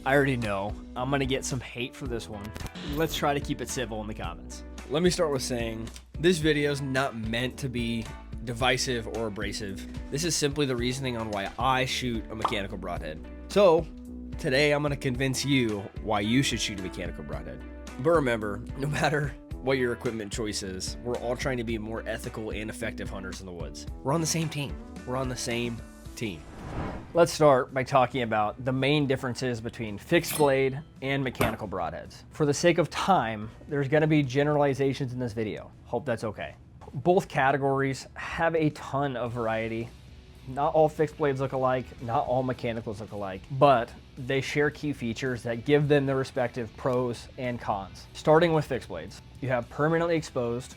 I already know I'm gonna get some hate for this one. Let's try to keep it civil in the comments. Let me start with saying this video is not meant to be divisive or abrasive. This is simply the reasoning on why I shoot a mechanical broadhead. So today I'm gonna convince you why you should shoot a mechanical broadhead. But remember, no matter what your equipment choice is, we're all trying to be more ethical and effective hunters in the woods. We're on the same team. We're on the same team. Let's start by talking about the main differences between fixed blade and mechanical broadheads. For the sake of time, there's gonna be generalizations in this video. Hope that's okay. Both categories have a ton of variety. Not all fixed blades look alike, not all mechanicals look alike, but they share key features that give them their respective pros and cons. Starting with fixed blades, you have permanently exposed,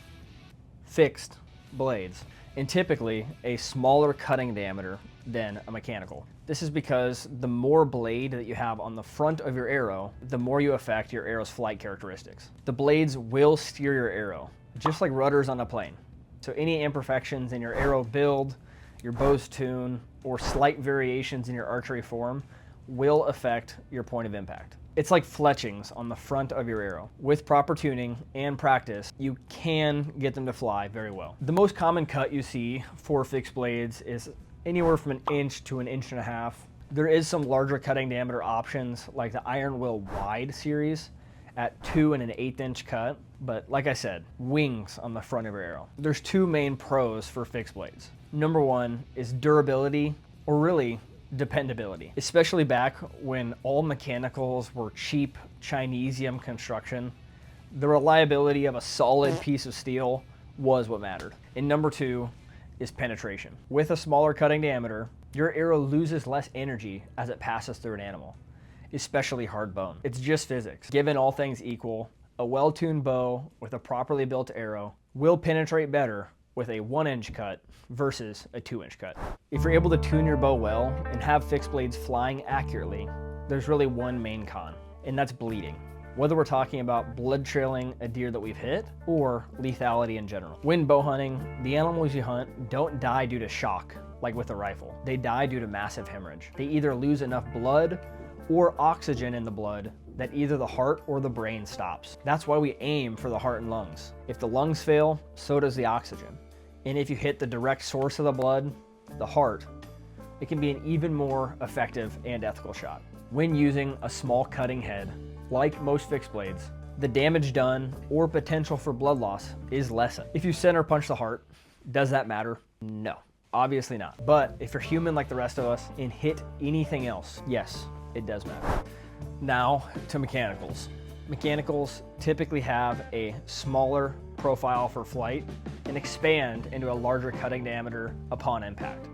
fixed blades, and typically a smaller cutting diameter than a mechanical. This is because the more blade that you have on the front of your arrow, the more you affect your arrow's flight characteristics. The blades will steer your arrow, just like rudders on a plane. So any imperfections in your arrow build, your bow's tune, or slight variations in your archery form will affect your point of impact. It's like fletchings on the front of your arrow. With proper tuning and practice, you can get them to fly very well. The most common cut you see for fixed blades is anywhere from 1 inch to 1.5 inches. There is some larger cutting diameter options like the Iron Will Wide series at 2 1/8 inch cut, but like I said, wings on the front of your arrow. There's two main pros for fixed blades. Number one is durability, or really dependability, especially back when all mechanicals were cheap Chinesium construction. The reliability of a solid piece of steel was what mattered. And number two is penetration. With a smaller cutting diameter, your arrow loses less energy as it passes through an animal, especially hard bone. It's just physics. Given all things equal, a well-tuned bow with a properly built arrow will penetrate better with a 1 inch cut versus a 2 inch cut. If you're able to tune your bow well and have fixed blades flying accurately, there's really one main con, and that's bleeding. Whether we're talking about blood trailing a deer that we've hit or lethality in general. When bow hunting, the animals you hunt don't die due to shock like with a rifle. They die due to massive hemorrhage. They either lose enough blood or oxygen in the blood that either the heart or the brain stops. That's why we aim for the heart and lungs. If the lungs fail, so does the oxygen. And if you hit the direct source of the blood, the heart, it can be an even more effective and ethical shot. When using a small cutting head, like most fixed blades, the damage done or potential for blood loss is lessened. If you center punch the heart, does that matter? No, obviously not. But if you're human like the rest of us and hit anything else, yes, it does matter. Now to mechanicals. Mechanicals typically have a smaller profile for flight and expand into a larger cutting diameter upon impact.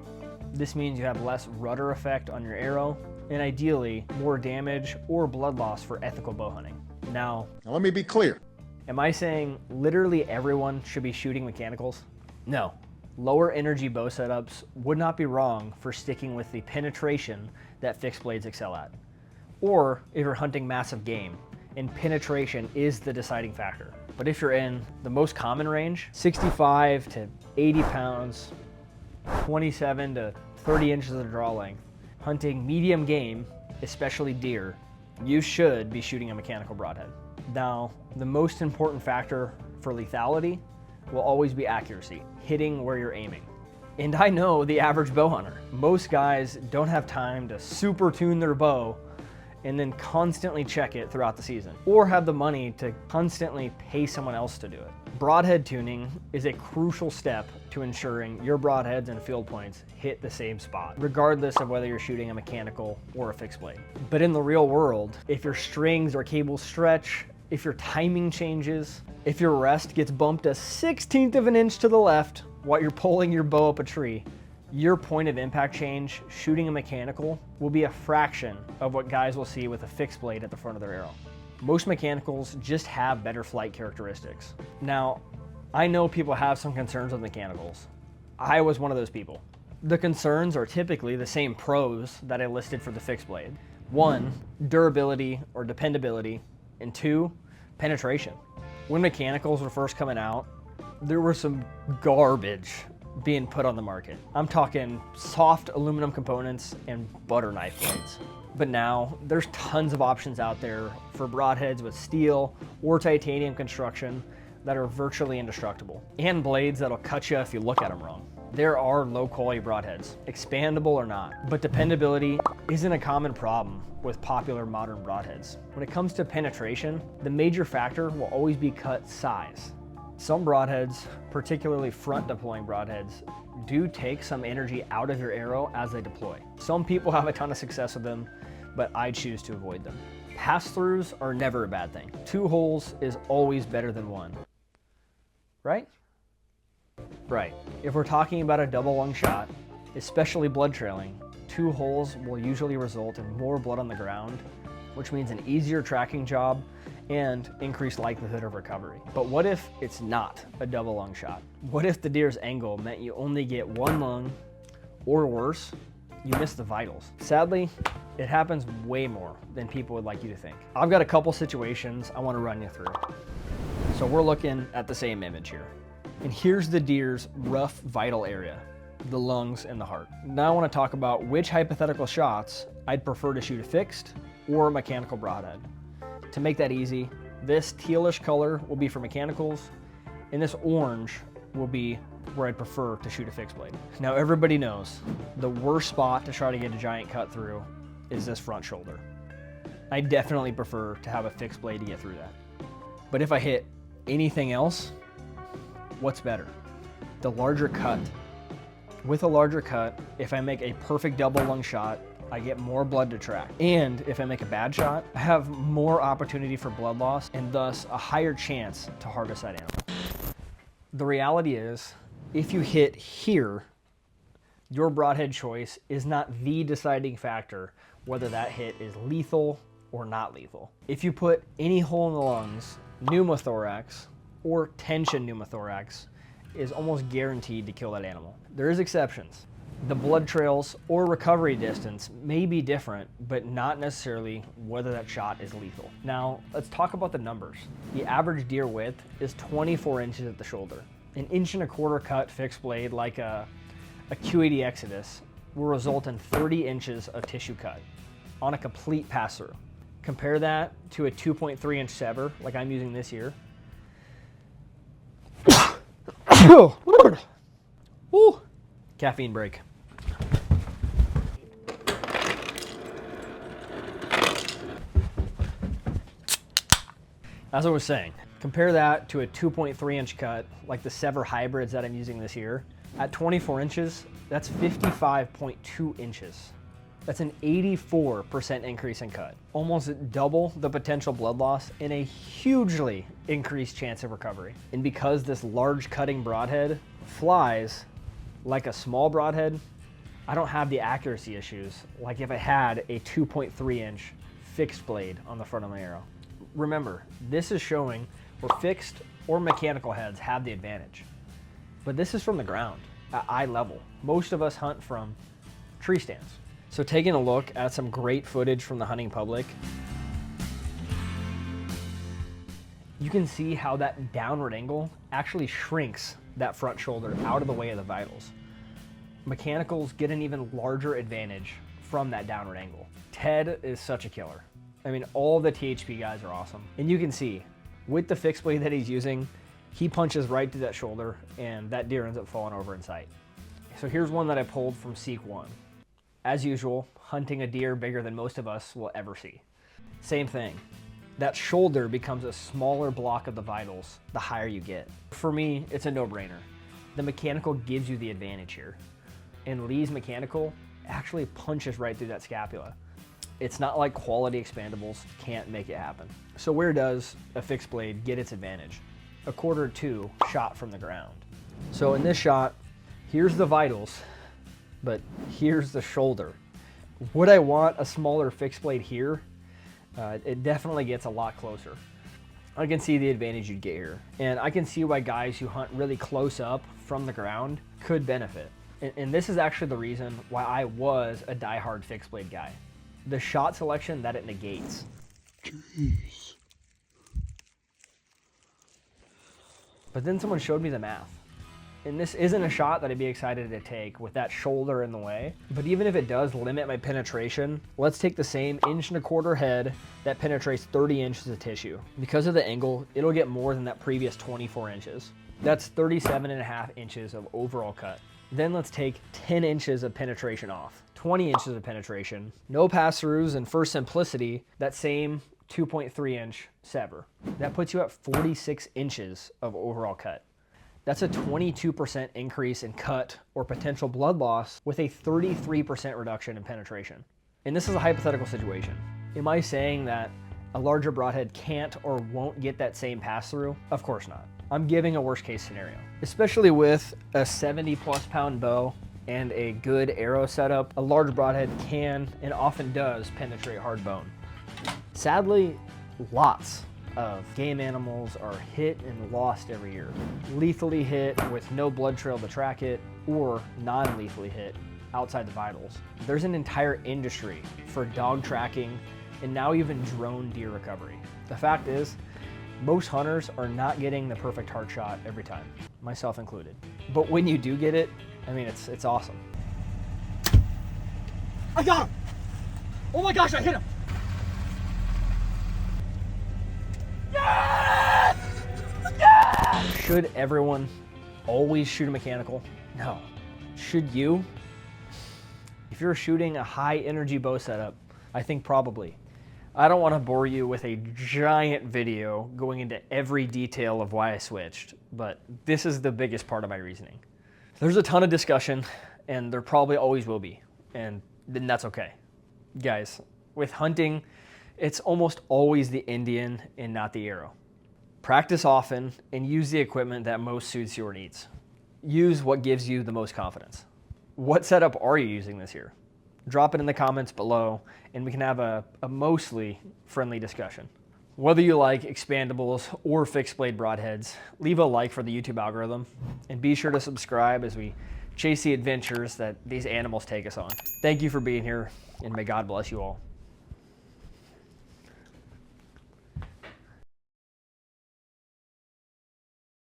This means you have less rudder effect on your arrow and ideally more damage or blood loss for ethical bow hunting. Now let me be clear. Am I saying literally everyone should be shooting mechanicals? No. Lower energy bow setups would not be wrong for sticking with the penetration that fixed blades excel at. Or if you're hunting massive game and penetration is the deciding factor. But if you're in the most common range, 65 to 80 pounds, 27 to 30 inches of draw length, hunting medium game, especially deer, you should be shooting a mechanical broadhead. Now, the most important factor for lethality will always be accuracy, hitting where you're aiming. And I know the average bow hunter. Most guys don't have time to super tune their bow and then constantly check it throughout the season, or have the money to constantly pay someone else to do it. Broadhead tuning is a crucial step to ensuring your broadheads and field points hit the same spot, regardless of whether you're shooting a mechanical or a fixed blade. But in the real world, if your strings or cables stretch, if your timing changes, if your rest gets bumped a 1/16 of an inch to the left while you're pulling your bow up a tree, your point of impact change shooting a mechanical will be a fraction of what guys will see with a fixed blade at the front of their arrow. Most mechanicals just have better flight characteristics. Now, I know people have some concerns with mechanicals. I was one of those people. The concerns are typically the same pros that I listed for the fixed blade. 1, durability or dependability, and 2, penetration. When mechanicals were first coming out, there were some garbage being put on the market. I'm talking soft aluminum components and butter knife blades. But now there's tons of options out there for broadheads with steel or titanium construction that are virtually indestructible, and blades that'll cut you if you look at them wrong. There are low quality broadheads, expandable or not, but dependability isn't a common problem with popular modern broadheads. When it comes to penetration, the major factor will always be cut size. Some broadheads, particularly front deploying broadheads, do take some energy out of your arrow as they deploy. Some people have a ton of success with them, but I choose to avoid them. Pass-throughs are never a bad thing. 2 holes is always better than 1. Right? Right. If we're talking about a double lung shot, especially blood trailing, 2 holes will usually result in more blood on the ground, which means an easier tracking job and increased likelihood of recovery. But what if it's not a double lung shot? What if the deer's angle meant you only get 1 lung, or worse, you miss the vitals? Sadly, it happens way more than people would like you to think. I've got a couple situations I want to run you through. So we're looking at the same image here. And here's the deer's rough vital area, the lungs and the heart. Now I want to talk about which hypothetical shots I'd prefer to shoot a fixed or a mechanical broadhead. To make that easy, this tealish color will be for mechanicals, and this orange will be where I'd prefer to shoot a fixed blade. Now everybody knows the worst spot to try to get a giant cut through is this front shoulder. I definitely prefer to have a fixed blade to get through that. But if I hit anything else, what's better? The larger cut. With a larger cut, if I make a perfect double lung shot, I get more blood to track. And if I make a bad shot, I have more opportunity for blood loss and thus a higher chance to harvest that animal. The reality is, if you hit here, your broadhead choice is not the deciding factor whether that hit is lethal or not lethal. If you put any hole in the lungs, pneumothorax or tension pneumothorax is almost guaranteed to kill that animal. There is exceptions. The blood trails or recovery distance may be different, but not necessarily whether that shot is lethal. Now, let's talk about the numbers. The average deer width is 24 inches at the shoulder. An 1.25 inch cut fixed blade like a Q80 Exodus will result in 30 inches of tissue cut on a complete pass-through. Compare that to a 2.3 inch sever like I'm using this here. Oh, Lord. Ooh. Caffeine break. As I was saying, compare that to a 2.3 inch cut like the Sever hybrids that I'm using this year. At 24 inches, that's 55.2 inches. That's an 84% increase in cut. Almost double the potential blood loss and a hugely increased chance of recovery. And because this large cutting broadhead flies like a small broadhead, I don't have the accuracy issues like if I had a 2.3 inch fixed blade on the front of my arrow. Remember, this is showing where fixed or mechanical heads have the advantage. But this is from the ground, at eye level. Most of us hunt from tree stands. So taking a look at some great footage from the hunting public, you can see how that downward angle actually shrinks that front shoulder out of the way of the vitals. Mechanicals get an even larger advantage from that downward angle. Ted is such a killer. I mean, all the THP guys are awesome. And you can see, with the fixed blade that he's using, he punches right through that shoulder and that deer ends up falling over in sight. So here's one that I pulled from Seek 1. As usual, hunting a deer bigger than most of us will ever see. Same thing. That shoulder becomes a smaller block of the vitals the higher you get. For me, it's a no-brainer. The mechanical gives you the advantage here. And Lee's mechanical actually punches right through that scapula. It's not like quality expandables can't make it happen. So where does a fixed blade get its advantage? 1/4 shot from the ground. So in this shot, here's the vitals, but here's the shoulder. Would I want a smaller fixed blade here? It definitely gets a lot closer. I can see the advantage you'd get here. And I can see why guys who hunt really close up from the ground could benefit. And this is actually the reason why I was a diehard fixed blade guy. The shot selection that it negates. Jeez. But then someone showed me the math. And this isn't a shot that I'd be excited to take with that shoulder in the way. But even if it does limit my penetration, let's take the same 1.25" head that penetrates 30 inches of tissue. Because of the angle, it'll get more than that previous 24 inches. That's 37.5 inches of overall cut. Then let's take 10 inches of penetration off, 20 inches of penetration, no pass-throughs, and for simplicity, that same 2.3 inch sever. That puts you at 46 inches of overall cut. That's a 22% increase in cut or potential blood loss with a 33% reduction in penetration. And this is a hypothetical situation. Am I saying that a larger broadhead can't or won't get that same pass-through? Of course not. I'm giving a worst case scenario, especially with a 70+ pound bow and a good arrow setup. A large broadhead can and often does penetrate hard bone. Sadly, lots of game animals are hit and lost every year. Lethally hit with no blood trail to track it, or non-lethally hit outside the vitals. There's an entire industry for dog tracking and now even drone deer recovery. The fact is, most hunters are not getting the perfect heart shot every time, myself included. But when you do get it, I mean, it's awesome. I got him! Oh my gosh, I hit him! Yes! Yes! Should everyone always shoot a mechanical? No. Should you? If you're shooting a high energy bow setup, I think probably. I don't want to bore you with a giant video going into every detail of why I switched, but this is the biggest part of my reasoning. There's a ton of discussion, and there probably always will be, and then that's okay. Guys, with hunting, it's almost always the Indian and not the arrow. Practice often and use the equipment that most suits your needs. Use what gives you the most confidence. What setup are you using this year? Drop it in the comments below and we can have a mostly friendly discussion. Whether you like expandables or fixed blade broadheads, leave a like for the YouTube algorithm and be sure to subscribe as we chase the adventures that these animals take us on. Thank you for being here and may God bless you all.